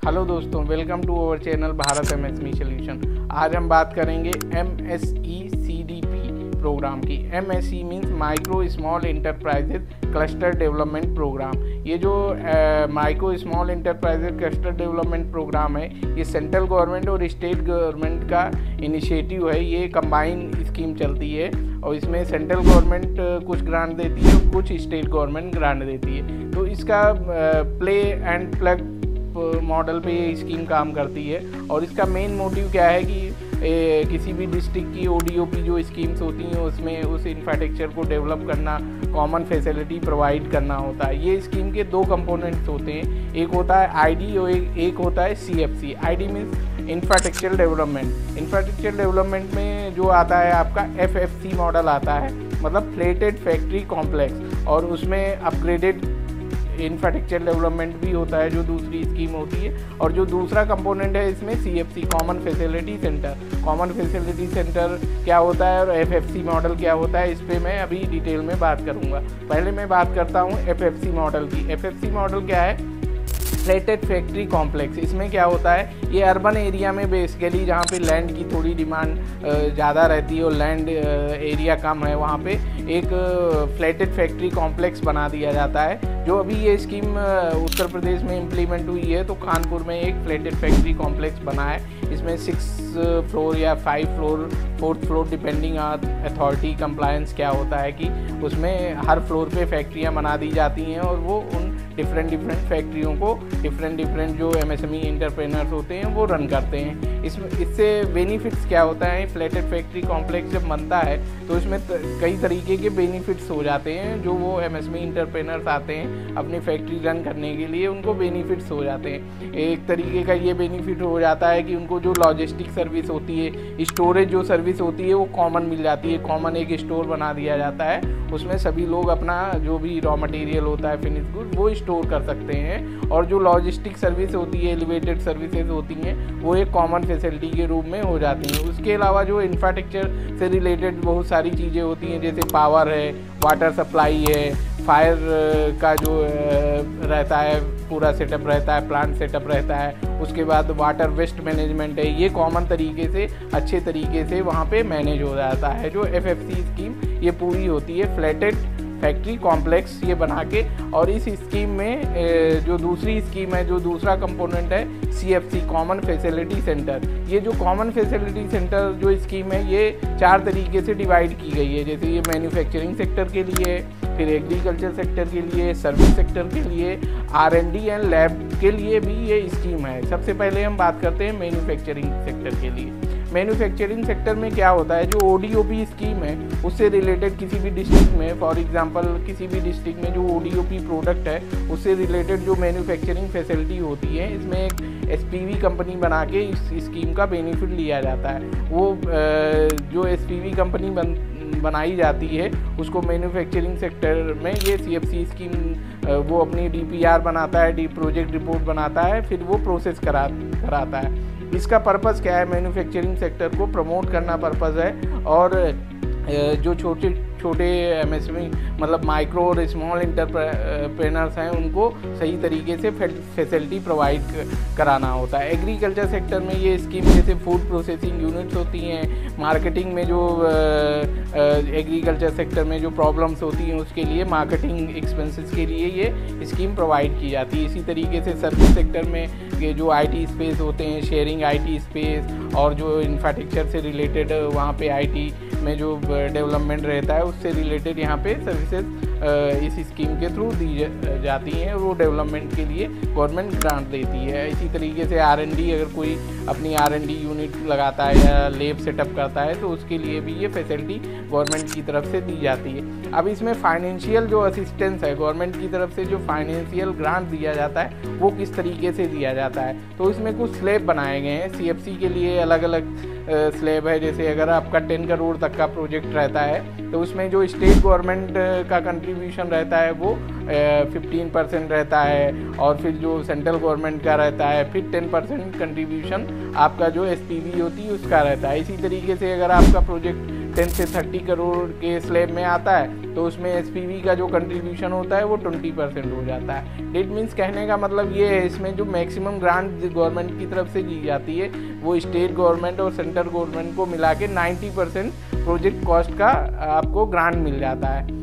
Hello दोस्तों, welcome to our channel Bharat MSME solution. आज हम बात करेंगे एमएसई सीडीपी प्रोग्राम की। MSE means micro small enterprises cluster development program. ये जो micro small enterprises cluster development program है, ये सेंट्रल गवर्नमेंट और स्टेट गवर्नमेंट का इनिशिएटिव है। ये कंबाइन स्कीम चलती है और इसमें सेंट्रल गवर्नमेंट कुछ ग्रांट देती है और कुछ स्टेट गवर्नमेंट ग्रांट देती है। तो इसका प्ले एंड प्लग मॉडल पे ये स्कीम काम करती है और इसका मेन मोटिव क्या है कि किसी भी डिस्ट्रिक्ट की ओडीओपी जो स्कीम्स होती हैं उसमें उस इंफ्रास्ट्रक्चर को डेवलप करना, कॉमन फैसिलिटी प्रोवाइड करना होता है। ये स्कीम के दो कंपोनेंट्स होते हैं, एक होता है आईडी और एक होता है CFC. ID means infrastructure development. Infrastructure development में जो आता है आपका एफएफसी मॉडल आता है, मतलब फ्लेटेड फैक्ट्री कॉम्प्लेक्स, और उसमें अपग्रेडेड इंफ्रास्ट्रक्चर डेवलपमेंट भी होता है जो दूसरी स्कीम होती है। और जो दूसरा कंपोनेंट है इसमें CFC, common facility centre. Common facility centre क्या होता है और एफएफसी मॉडल क्या होता है, इस पर मैं अभी डिटेल में बात करूंगा। पहले मैं बात करता हूं एफएफसी मॉडल की। एफएफसी मॉडल क्या है? Flatted factory complex. इसमें क्या होता है, ये अर्बन एरिया में बेसिकली जहाँ पे लैंड की थोड़ी डिमांड ज़्यादा रहती है और लैंड एरिया कम है, वहाँ पे एक फ्लैटेड फैक्ट्री कॉम्प्लेक्स बना दिया जाता है। जो अभी ये स्कीम उत्तर प्रदेश में इम्प्लीमेंट हुई है, तो कानपुर में एक फ्लैटेड फैक्ट्री कॉम्प्लेक्स बना है। इसमें 6 फ्लोर या 5 floor, 4th floor depending on authority compliance क्या होता है कि उसमें हर फ्लोर पे फैक्ट्रियाँ बना दी जाती हैं और वो उन डिफरेंट फैक्ट्रियों को डिफरेंट जो एमएसएमई एंटरप्रेन्योर्स होते हैं वो रन करते हैं। इससे बेनिफिट्स क्या होता है, फ्लैटेड फैक्ट्री कॉम्प्लेक्स जब बनता है तो इसमें कई तरीके के बेनिफिट्स हो जाते हैं। जो वो एमएसएमई एंटरप्रेन्योर्स आते हैं अपनी फैक्ट्री रन करने के लिए, उनको बेनिफिट्स हो जाते हैं। एक तरीके का ये बेनिफिट हो जाता है कि उनको जो लॉजिस्टिक सर्विस होती है, स्टोरेज जो सर्विस होती है, वो कॉमन मिल जाती है। कॉमन एक स्टोर बना दिया जाता है, उसमें सभी लोग अपना जो भी रॉ मटेरियल होता है, फिनिश गुड, वो स्टोर कर सकते हैं। और जो लॉजिस्टिक सर्विस होती है, एलिवेटेड सर्विसेज होती हैं, वो एक कॉमन फैसिलिटी के रूप में हो जाती हैं। उसके अलावा जो इंफ्रास्ट्रक्चर से रिलेटेड बहुत सारी चीज़ें होती हैं, जैसे पावर है, वाटर सप्लाई है, फायर का जो रहता है पूरा सेटअप रहता है, प्लांट सेटअप रहता है, उसके बाद वाटर वेस्ट मैनेजमेंट है, ये कॉमन तरीके से अच्छे तरीके से वहाँ पे मैनेज हो जाता है। जो एफएफसी स्कीम ये पूरी होती है, फ्लैटेड फैक्ट्री कॉम्प्लेक्स ये बना के। और इस स्कीम में जो दूसरी स्कीम है, जो दूसरा कंपोनेंट है सीएफसी, कॉमन फैसिलिटी सेंटर। ये जो कॉमन फैसिलिटी सेंटर जो स्कीम है, ये 4 तरीके से डिवाइड की गई है। जैसे ये मैन्युफैक्चरिंग सेक्टर के लिए, फिर एग्रीकल्चर सेक्टर के लिए, सर्विस सेक्टर के लिए, आर&डी एंड लैब के लिए भी ये स्कीम है। सबसे पहले हम बात करते हैं मैन्युफैक्चरिंग सेक्टर के लिए। मैन्युफैक्चरिंग सेक्टर में क्या होता है, जो ओडीओपी स्कीम है उससे रिलेटेड किसी भी डिस्ट्रिक्ट में, फॉर एग्जांपल किसी भी डिस्ट्रिक्ट में जो ओडीओपी प्रोडक्ट है उससे रिलेटेड जो मैन्युफैक्चरिंग फैसिलिटी होती है, इसमें एक एसपीवी कंपनी बना के इस स्कीम का बेनिफिट लिया जाता है। वो जो एसपीवी कंपनी बनाई जाती है उसको मैन्युफैक्चरिंग सेक्टर में ये सीएफसी स्कीम वो अपनी डीपीआर बनाता है, प्रोजेक्ट रिपोर्ट बनाता है, फिर वो प्रोसेस कराता है। इसका पर्पज़ क्या है, मैन्युफैक्चरिंग सेक्टर को प्रमोट करना पर्पज़ है। और जो छोटे एमएसएमई मतलब माइक्रो और स्मॉल एंटरप्रेन्योर्स हैं, उनको सही तरीके से फैसिलिटी प्रोवाइड कराना होता है। एग्रीकल्चर सेक्टर में ये स्कीम जैसे फूड प्रोसेसिंग यूनिट्स होती हैं, मार्केटिंग में जो एग्रीकल्चर सेक्टर में जो प्रॉब्लम्स होती हैं उसके लिए मार्केटिंग एक्सपेंसेस के लिए ये स्कीम प्रोवाइड की जाती है। इसी तरीके से सर्विस सेक्टर में ये जो आईटी स्पेस होते हैं, शेयरिंग आईटी स्पेस, और जो इंफ्रास्ट्रक्चर से रिलेटेड वहाँ पे आईटी में जो डेवलपमेंट रहता है उससे रिलेटेड यहाँ पे सर्विसेज इस स्कीम के थ्रू दी जाती हैं और वो डेवलपमेंट के लिए गवर्नमेंट ग्रांट देती है। इसी तरीके से आर&डी, अगर कोई अपनी आर&डी यूनिट लगाता है या लैब सेटअप करता है तो उसके लिए भी ये फैसिलिटी गवर्नमेंट की तरफ से दी जाती है। अब इसमें फाइनेंशियल जो असिस्टेंस है, गवर्नमेंट की तरफ से जो फाइनेंशियल ग्रांट दिया जाता है वो किस तरीके से दिया जाता है, तो इसमें कुछ स्लैब बनाए गए हैं। सीएफसी के लिए अलग अलग स्लैब है। जैसे अगर आपका 10 करोड़ तक का प्रोजेक्ट रहता है तो उसमें जो स्टेट गवर्नमेंट का कंट्रीब्यूशन रहता है वो 15% रहता है, और फिर जो सेंट्रल गवर्नमेंट का रहता है फिर 10% कंट्रीब्यूशन आपका जो एसपीवी होती है उसका रहता है। इसी तरीके से अगर आपका प्रोजेक्ट 10 से 30 करोड़ के स्लैब में आता है तो उसमें एसपीवी का जो कंट्रीब्यूशन होता है वो 20% हो जाता है। डेट मीन्स कहने का मतलब ये है, इसमें जो मैक्सिमम ग्रांट गवर्नमेंट की तरफ से दी जाती है वो स्टेट गवर्नमेंट और सेंट्रल गवर्नमेंट को मिला के 90% प्रोजेक्ट कॉस्ट का आपको ग्रांट मिल जाता है।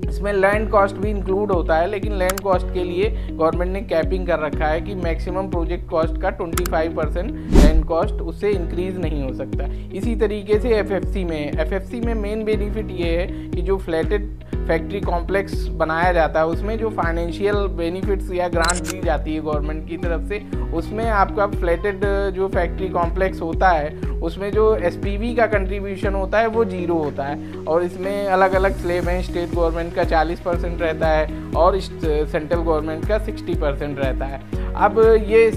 इसमें लैंड कॉस्ट भी इंक्लूड होता है, लेकिन लैंड कॉस्ट के लिए गवर्नमेंट ने कैपिंग कर रखा है कि मैक्सिमम प्रोजेक्ट कॉस्ट का 25% लैंड कॉस्ट, उससे इंक्रीज नहीं हो सकता। इसी तरीके से एफएफसी में मेन बेनिफिट ये है कि जो फ्लैटेड फैक्ट्री कॉम्प्लेक्स बनाया जाता है उसमें जो फाइनेंशियल बेनिफिट्स या ग्रांट दी जाती है गवर्नमेंट की तरफ से, उसमें आपका फ्लैटेड जो फैक्ट्री कॉम्प्लेक्स होता है उसमें जो एसपीवी का कंट्रीब्यूशन होता है वो 0 होता है। और इसमें अलग अलग स्लैब हैं, स्टेट गवर्नमेंट का 40% रहता है और सेंट्रल गवर्नमेंट का 60% रहता है। अब ये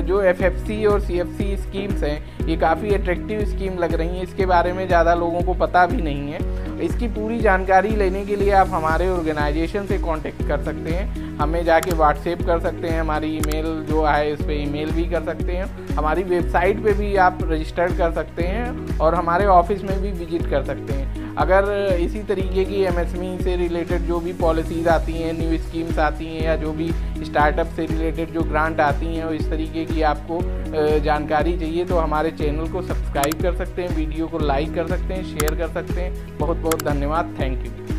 जो एफएफसी और सीएफसी स्कीम्स हैं ये काफ़ी अट्रैक्टिव स्कीम लग रही हैं, इसके बारे में ज़्यादा लोगों को पता भी नहीं है। इसकी पूरी जानकारी लेने के लिए आप हमारे ऑर्गेनाइजेशन से कांटेक्ट कर सकते हैं, हमें जाके व्हाट्सएप कर सकते हैं, हमारी ईमेल जो है उस पर ईमेल भी कर सकते हैं, हमारी वेबसाइट पे भी आप रजिस्टर्ड कर सकते हैं और हमारे ऑफिस में भी विजिट कर सकते हैं। अगर इसी तरीके की एमएसएमई से रिलेटेड जो भी पॉलिसीज़ आती हैं, न्यू स्कीम्स आती हैं या जो भी स्टार्टअप से रिलेटेड जो ग्रांट आती हैं और इस तरीके की आपको जानकारी चाहिए तो हमारे चैनल को सब्सक्राइब कर सकते हैं, वीडियो को लाइक कर सकते हैं, शेयर कर सकते हैं। बहुत बहुत धन्यवाद, थैंक यू।